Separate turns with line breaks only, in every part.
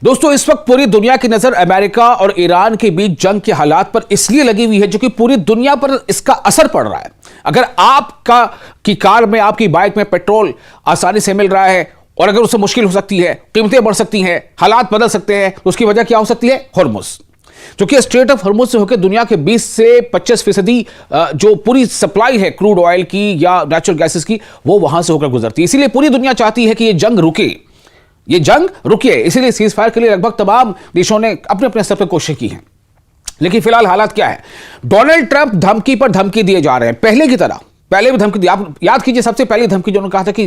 दोस्तों, इस वक्त पूरी दुनिया की नजर अमेरिका और ईरान के बीच जंग के हालात पर इसलिए लगी हुई है जो कि पूरी दुनिया पर इसका असर पड़ रहा है। अगर आपका की कार में, आपकी बाइक में पेट्रोल आसानी से मिल रहा है और अगर उससे मुश्किल हो सकती है, कीमतें बढ़ सकती हैं, हालात बदल सकते हैं, तो उसकी वजह क्या हो सकती है? हॉर्मुज, जो कि स्ट्रेट ऑफ हॉर्मुज से होकर दुनिया के 20 से 25% जो पूरी सप्लाई है क्रूड ऑयल की या नेचुरल गैसेस की, वो वहां से होकर गुजरती है। इसीलिए पूरी दुनिया चाहती है कि ये जंग रुके। इसीलिए सीज फायर के लिए लगभग तमाम देशों ने अपने अपने स्तर पर कोशिश की है। लेकिन फिलहाल हालात क्या है? डोनाल्ड ट्रंप धमकी पर धमकी दिए जा रहे हैं, पहले की तरह। पहले भी धमकी दी, आप याद कीजिए, सबसे पहली धमकी जो उन्होंने कहा था कि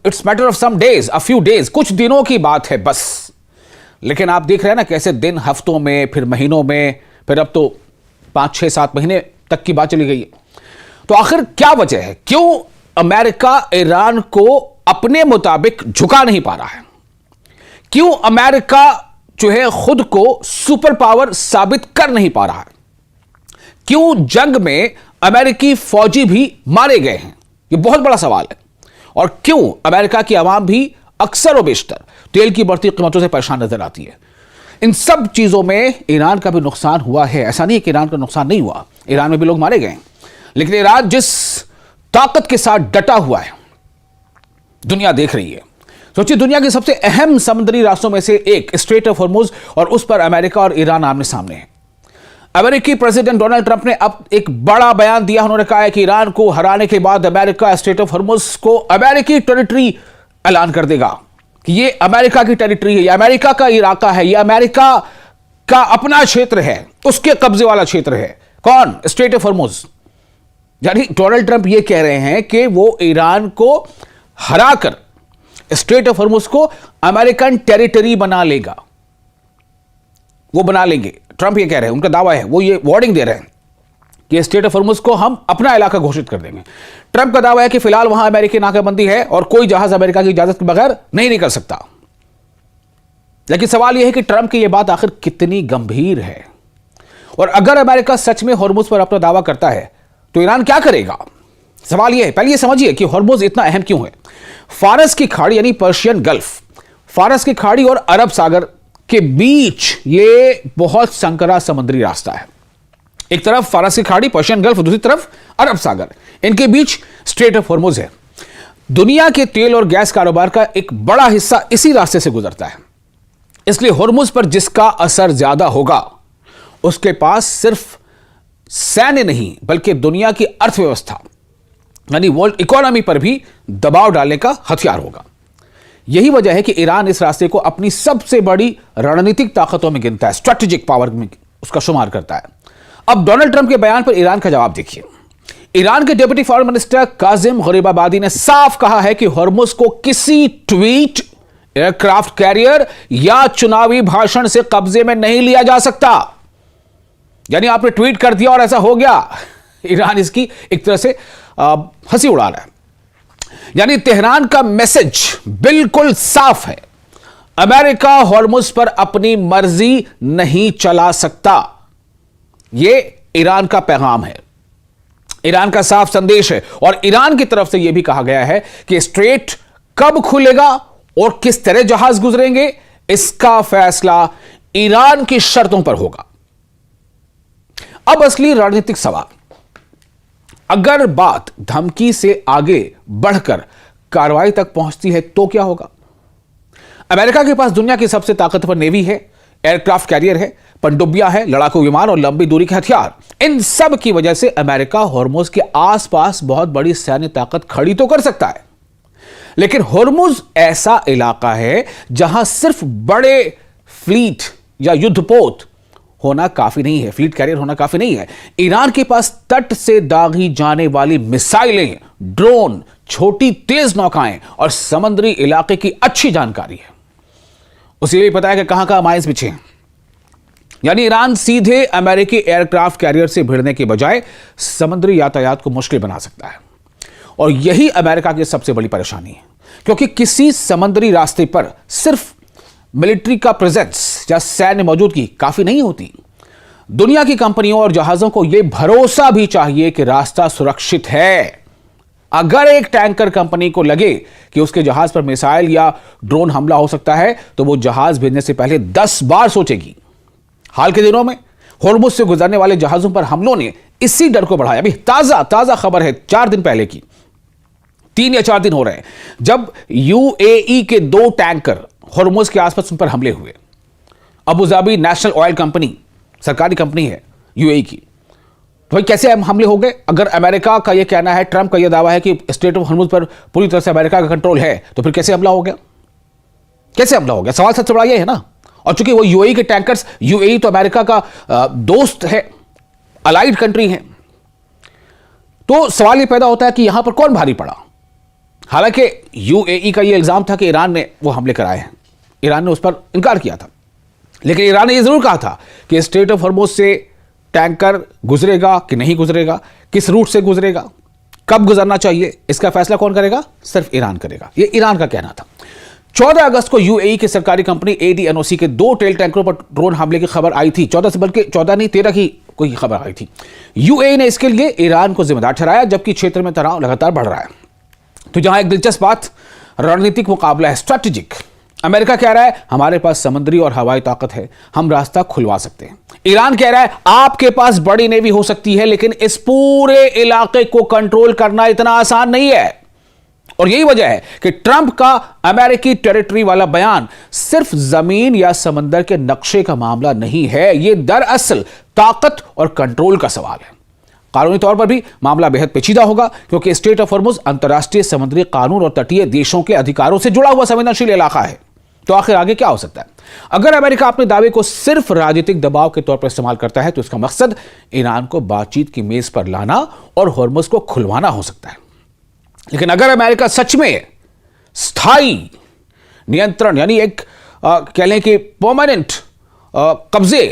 it's matter of some days, a few days, कुछ दिनों की बात है बस। लेकिन आप देख रहे हैं ना कैसे दिन हफ्तों में, फिर महीनों में, फिर अब तो 5, 6, 7 महीने तक की बात चली गई है। तो आखिर क्या वजह है? क्यों अमेरिका ईरान को अपने मुताबिक झुका नहीं पा रहा है? क्यों अमेरिका जो है खुद को सुपर पावर साबित कर नहीं पा रहा है? क्यों जंग में अमेरिकी फौजी भी मारे गए हैं? यह बहुत बड़ा सवाल है। और क्यों अमेरिका की आवाम भी अक्सर और बेशतर तेल की बढ़ती कीमतों से परेशान नजर आती है? इन सब चीजों में ईरान का भी नुकसान हुआ है। ऐसा नहीं है कि ईरान का नुकसान नहीं हुआ, ईरान में भी लोग मारे गए, लेकिन ईरान जिस ताकत के साथ डटा हुआ है, दुनिया देख रही है। सोचिए, दुनिया के सबसे अहम समुद्री रास्तों में से एक स्ट्रेट ऑफ हॉर्मुज, और उस पर अमेरिका और ईरान आमने सामने है। अमेरिकी प्रेसिडेंट डोनाल्ड ट्रंप ने अब एक बड़ा बयान दिया। उन्होंने कहा है कि ईरान को हराने के बाद अमेरिका स्ट्रेट ऑफ हॉर्मुज को अमेरिकी टेरिटरी ऐलान कर देगा कि ये अमेरिका की टेरिटरी है, ये अमेरिका का इलाका है, ये अमेरिका का अपना क्षेत्र है, उसके कब्जे वाला क्षेत्र है। कौन? Straight of Hormuz. यानी डोनाल्ड ट्रंप ये कह रहे हैं कि वो ईरान को हराकर स्ट्रेट ऑफ हॉर्मुज को अमेरिकन टेरिटरी बना लेगा, वो बना लेंगे। ट्रंप ये कह रहे हैं, उनका दावा है, वो ये वार्निंग दे रहे हैं कि स्ट्रेट ऑफ हॉर्मुज को हम अपना इलाका घोषित कर देंगे। ट्रंप का दावा है कि फिलहाल वहां अमेरिकी नाकाबंदी है और कोई जहाज अमेरिका की इजाजत के बगैर नहीं निकल सकता। लेकिन सवाल यह है कि ट्रंप की यह बात आखिर कितनी गंभीर है? और अगर अमेरिका सच में हॉर्मुज पर अपना दावा करता है तो ईरान क्या करेगा? सवाल यह है, पहले यह समझिए कि हॉर्मुज इतना अहम क्यों है। फारस की खाड़ी यानी पर्शियन गल्फ, फारस की खाड़ी और अरब सागर के बीच ये बहुत संकरा समुद्री रास्ता है। एक तरफ फारस की खाड़ी, पर्शियन गल्फ, दूसरी तरफ अरब सागर, इनके बीच स्ट्रेट ऑफ हॉर्मुज है। दुनिया के तेल और गैस कारोबार का एक बड़ा हिस्सा इसी रास्ते से गुजरता है। इसलिए हॉर्मुज पर जिसका असर ज्यादा होगा, उसके पास सिर्फ सैन्य नहीं बल्कि दुनिया की अर्थव्यवस्था यानी वर्ल्ड इकोनॉमी पर भी दबाव डालने का हथियार होगा। यही वजह है कि ईरान इस रास्ते को अपनी सबसे बड़ी रणनीतिक ताकतों में गिनता है, स्ट्रेटेजिक पावर में उसका शुमार करता है। अब डोनाल्ड ट्रंप के बयान पर ईरान का जवाब देखिए। ईरान के deputy foreign minister Kazim Gharibabadi ने साफ कहा है कि हॉर्मुज को किसी ट्वीट, एयरक्राफ्ट कैरियर या चुनावी भाषण से कब्जे में नहीं लिया जा सकता। यानी आपने ट्वीट कर दिया और ऐसा हो गया, ईरान इसकी एक तरह से हंसी उड़ा रहा है। यानी तेहरान का मैसेज बिल्कुल साफ है, अमेरिका हॉर्मुज पर अपनी मर्जी नहीं चला सकता। यह ईरान का पैगाम है, ईरान का साफ संदेश है। और ईरान की तरफ से यह भी कहा गया है कि स्ट्रेट कब खुलेगा और किस तरह जहाज गुजरेंगे, इसका फैसला ईरान की शर्तों पर होगा। अब असली रणनीतिक सवाल, अगर बात धमकी से आगे बढ़कर कार्रवाई तक पहुंचती है तो क्या होगा? अमेरिका के पास दुनिया की सबसे ताकतवर नेवी है, एयरक्राफ्ट कैरियर है, पनडुब्बियां है, लड़ाकू विमान और लंबी दूरी के हथियार। इन सब की वजह से अमेरिका हॉर्मुज के आसपास बहुत बड़ी सैन्य ताकत खड़ी तो कर सकता है। लेकिन हॉर्मुज ऐसा इलाका है जहां सिर्फ बड़े फ्लीट या युद्धपोत होना काफी नहीं है, फ्लीट कैरियर होना काफी नहीं है। ईरान के पास तट से दागी जाने वाली मिसाइलें, ड्रोन, छोटी तेज नौकाएं और समुद्री इलाके की अच्छी जानकारी है। उसे भी पता है कि कहां कहां माइंस बिछे हैं। यानी ईरान सीधे अमेरिकी एयरक्राफ्ट कैरियर से भिड़ने के बजाय समुद्री यातायात को मुश्किल बना सकता है। और यही अमेरिका की सबसे बड़ी परेशानी है, क्योंकि किसी समुद्री रास्ते पर सिर्फ मिलिट्री का प्रेजेंस या सैन्य मौजूदगी काफी नहीं होती। दुनिया की कंपनियों और जहाजों को यह भरोसा भी चाहिए कि रास्ता सुरक्षित है। अगर एक टैंकर कंपनी को लगे कि उसके जहाज पर मिसाइल या ड्रोन हमला हो सकता है तो वो जहाज भेजने से पहले 10 बार सोचेगी। हाल के दिनों में होर्मुज से गुजरने वाले जहाजों पर हमलों ने इसी डर को बढ़ाया। अभी ताजा खबर है 4 दिन पहले की, 3 या 4 दिन हो रहे हैं, जब यूएई के 2 टैंकर होर्मुज के आसपास उन पर हमले हुए। Abu Dhabi national oil company सरकारी कंपनी है यूएई की, तो भाई कैसे हमले हो गए? अगर अमेरिका का यह कहना है, ट्रंप का यह दावा है कि स्ट्रेट ऑफ होर्मुज पर पूरी तरह से अमेरिका का कंट्रोल है, तो फिर कैसे हमला हो गया? कैसे हमला हो गया? सवाल सबसे बड़ा यह है ना। और चूंकि वो यूएई के टैंकर्स, यूएई तो अमेरिका का दोस्त है, अलाइड कंट्री है, तो सवाल यह पैदा होता है कि यहां पर कौन भारी पड़ा। हालांकि यूएई का यह इल्जाम था कि ईरान ने वो हमले कराए हैं, ईरान ने उस पर इनकार किया था, लेकिन ईरान ने यह जरूर कहा था कि स्ट्रेट ऑफ होर्मुज से टैंकर गुजरेगा कि नहीं गुजरेगा, किस रूट से गुजरेगा, कब गुजरना चाहिए, इसका फैसला कौन करेगा? सिर्फ ईरान करेगा। यह ईरान का कहना था। 14 अगस्त को यूएई की सरकारी कंपनी ADNOC के 2 तेल टैंकरों पर ड्रोन हमले की खबर आई थी। 14 से बल्कि 14 नहीं 13 की कोई खबर आई थी। यूएई ने इसके लिए ईरान को जिम्मेदार ठहराया, जबकि क्षेत्र में तनाव लगातार बढ़ रहा है। तो जहां एक दिलचस्प बात, रणनीतिक मुकाबला है, स्ट्रैटेजिक। अमेरिका कह रहा है हमारे पास समुद्री और हवाई ताकत है, हम रास्ता खुलवा सकते हैं। ईरान कह रहा है आपके पास बड़ी नेवी हो सकती है, लेकिन इस पूरे इलाके को कंट्रोल करना इतना आसान नहीं है। और यही वजह है कि ट्रंप का अमेरिकी टेरिटरी वाला बयान सिर्फ जमीन या समंदर के नक्शे का मामला नहीं है, यह दरअसल ताकत और कंट्रोल का सवाल है। कानूनी तौर पर भी मामला बेहद पेचीदा होगा, क्योंकि स्ट्रेट ऑफ होर्मुज अंतर्राष्ट्रीय समुद्री कानून और तटीय देशों के अधिकारों से जुड़ा हुआ संवेदनशील इलाका है। तो आखिर आगे क्या हो सकता है? अगर अमेरिका अपने दावे को सिर्फ राजनीतिक दबाव के तौर पर इस्तेमाल करता है, तो इसका मकसद ईरान को बातचीत की मेज पर लाना और होर्मुज को खुलवाना हो सकता है। लेकिन अगर अमेरिका सच में स्थायी नियंत्रण, यानी एक कह लें कि परमानेंट कब्जे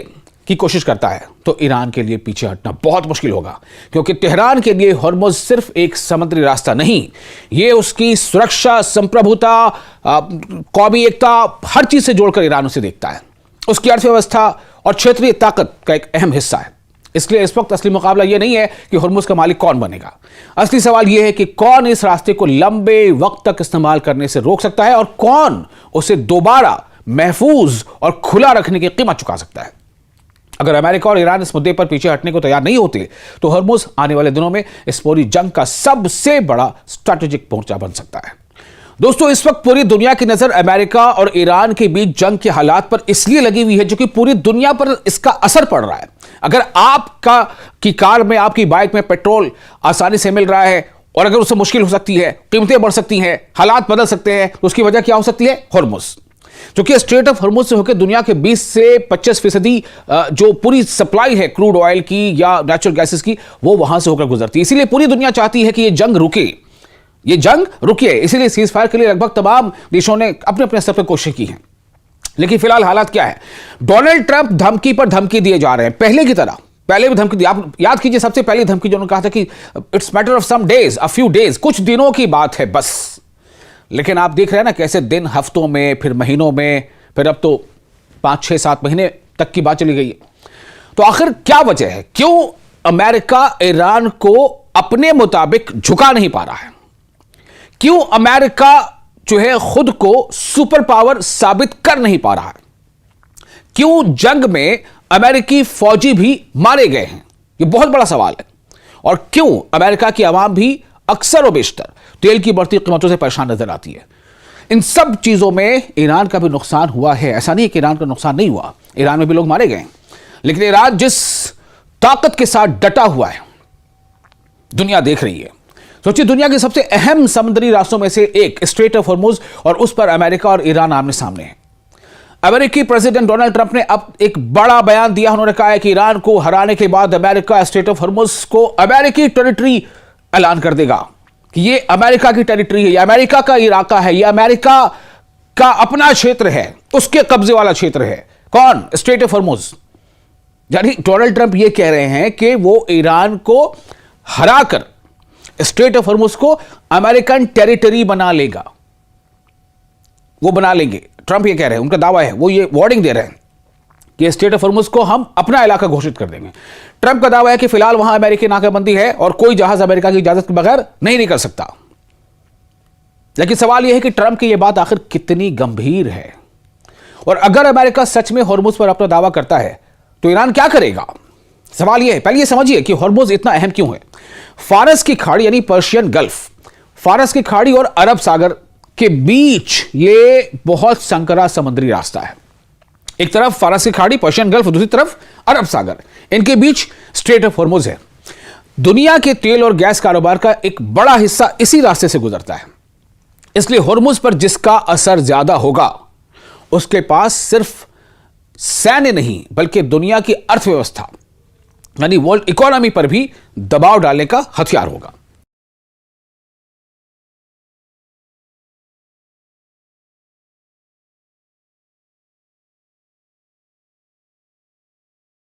की कोशिश करता है, तो ईरान के लिए पीछे हटना बहुत मुश्किल होगा, क्योंकि तेहरान के लिए होर्मुज सिर्फ एक समुद्री रास्ता नहीं, यह उसकी सुरक्षा, संप्रभुता, कौमी एकता, हर चीज से जोड़कर ईरान उसे देखता है। उसकी अर्थव्यवस्था और क्षेत्रीय ताकत का एक अहम हिस्सा है। इसलिए इस वक्त असली मुकाबला यह नहीं है कि होर्मुज का मालिक कौन बनेगा। असली सवाल यह है कि कौन इस रास्ते को लंबे वक्त तक इस्तेमाल करने से रोक सकता है और कौन उसे दोबारा महफूज और खुला रखने की कीमत चुका सकता है। अगर अमेरिका और ईरान इस मुद्दे पर पीछे हटने को तैयार नहीं होते, तो होर्मुज आने वाले दिनों में इस पूरी जंग का सबसे बड़ा स्ट्रैटेजिक मोर्चा बन सकता है। दोस्तों, इस वक्त पूरी दुनिया की नजर अमेरिका और ईरान के बीच जंग के हालात पर इसलिए लगी हुई है, जो कि पूरी दुनिया पर इसका असर पड़ रहा है। अगर आपका की कार में, आपकी बाइक में पेट्रोल आसानी से मिल रहा है और अगर उससे मुश्किल हो सकती है, कीमतें बढ़ सकती हैं, हालात बदल सकते हैं, तो उसकी वजह क्या हो सकती है? होर्मुज। क्योंकि स्ट्रेट ऑफ होर्मुज से होकर दुनिया के 20 से 25% जो पूरी सप्लाई है क्रूड ऑयल की या नेचुरल गैसेस की, वो वहां से होकर गुजरती है। इसीलिए पूरी दुनिया चाहती है कि ये जंग रुके, ये जंग रुके। इसीलिए सीज फायर के लिए लगभग तमाम देशों ने अपने अपने स्तर पर कोशिश की है। लेकिन फिलहाल हालात क्या है? डोनाल्ड ट्रंप धमकी पर धमकी दिए जा रहे हैं, पहले की तरह। पहले भी धमकी दी, आप याद कीजिए, सबसे पहली धमकी जो उन्होंने कहा था कि it's matter of some days, a few days, कुछ दिनों की बात है बस। लेकिन आप देख रहे हैं ना कैसे दिन हफ्तों में, फिर महीनों में, फिर अब तो 5, 6, 7 महीने तक की बात चली गई है। तो आखिर क्या वजह है? क्यों अमेरिका ईरान को अपने मुताबिक झुका नहीं पा रहा है? क्यों अमेरिका जो है खुद को सुपर पावर साबित कर नहीं पा रहा है? क्यों जंग में अमेरिकी फौजी भी मारे गए हैं? यह बहुत बड़ा सवाल है। और क्यों अमेरिका की आवाम भी अक्सर और बेशतर तेल की बढ़ती कीमतों से परेशान नजर आती है? इन सब चीजों में ईरान का भी नुकसान हुआ है। ऐसा नहीं है कि ईरान का नुकसान नहीं हुआ, ईरान में भी लोग मारे गए, लेकिन ईरान जिस ताकत के साथ डटा हुआ है, दुनिया देख रही है। सोचिए, दुनिया के सबसे अहम समुद्री रास्तों में से एक स्ट्रेट ऑफ होर्मुज, और उस पर अमेरिका और ईरान आमने सामने है। अमेरिकी प्रेसिडेंट डोनाल्ड ट्रंप ने अब एक बड़ा बयान दिया। उन्होंने कहा है कि ईरान को हराने के बाद अमेरिका स्ट्रेट ऑफ होर्मुज को अमेरिकी टेरिटरी ऐलान कर देगा कि ये अमेरिका की टेरिटरी है, ये अमेरिका का इलाका है, ये अमेरिका का अपना क्षेत्र है, उसके कब्जे वाला क्षेत्र है। कौन? Straight of Hormuz. यानी डोनाल्ड ट्रंप ये कह रहे हैं कि वो ईरान को हराकर स्ट्रेट ऑफ होर्मुज को अमेरिकन टेरिटरी बना लेगा, वो बना लेंगे। ट्रंप ये कह रहे हैं, उनका दावा है, वो ये वार्निंग दे रहे हैं कि स्ट्रेट ऑफ होर्मुज को हम अपना इलाका घोषित कर देंगे। ट्रंप का दावा है कि फिलहाल वहां अमेरिकी नाकाबंदी है और कोई जहाज अमेरिका की इजाजत के बगैर नहीं निकल सकता। लेकिन सवाल यह है कि ट्रंप की यह बात आखिर कितनी गंभीर है, और अगर अमेरिका सच में हॉर्मुज पर अपना दावा करता है तो ईरान क्या करेगा? सवाल यह है, पहले यह समझिए कि हॉर्मुज इतना अहम क्यों है। फारस की खाड़ी यानी पर्शियन गल्फ, फारस की खाड़ी और अरब सागर के बीच ये बहुत संकरा समुद्री रास्ता है। एक तरफ फारस की खाड़ी, पर्शियन गल्फ, दूसरी तरफ अरब सागर, इनके बीच स्ट्रेट ऑफ हॉर्मुज है। दुनिया के तेल और गैस कारोबार का एक बड़ा हिस्सा इसी रास्ते से गुजरता है। इसलिए हॉर्मुज पर जिसका असर ज्यादा होगा उसके पास सिर्फ सैन्य नहीं बल्कि दुनिया की अर्थव्यवस्था यानी वर्ल्ड इकोनॉमी पर भी दबाव डालने का हथियार होगा।